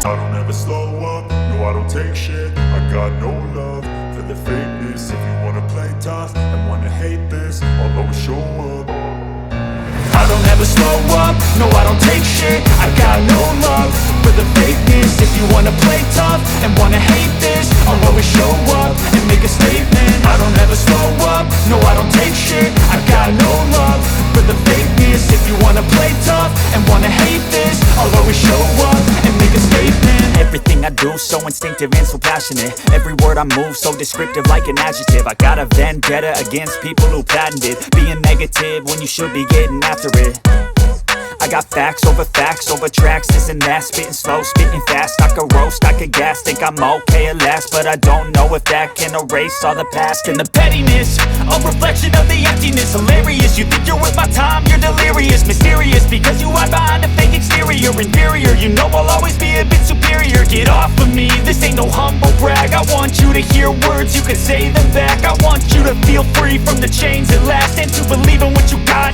I don't ever slow up, no I don't take shit. I got no love for the fakeness. If you wanna play tough and wanna hate this, I'll always show up. I don't ever slow up, no I don't take shit. I got no love for the fakeness. If you wanna play tough and wanna hate this, I'll always show up and make a statement. I don't ever slow up, no I don't take shit. I got no love for the fakeness. If you wanna play tough and wanna hate this, I'll always show up and make a statement. Everything I do so instinctive and so passionate. Every word I move so descriptive like an adjective. I got a vendetta against people who patented being negative when you should be getting after it. I got facts over tracks, this and that. Spitting slow, spitting fast, I could roast, I could gas. Think I'm okay at last, but I don't know if that can erase all the past. And the pettiness, a reflection of the emptiness. Hilarious, you think you're worth my time, you're delirious. Mysterious, because you hide behind a fake exterior. Inferior, you know I'll always be a bit superior. Get off of me, this ain't no humble brag. I want you to hear words, you can say them back. I want you to feel free from the chains at last, and to believe in what you got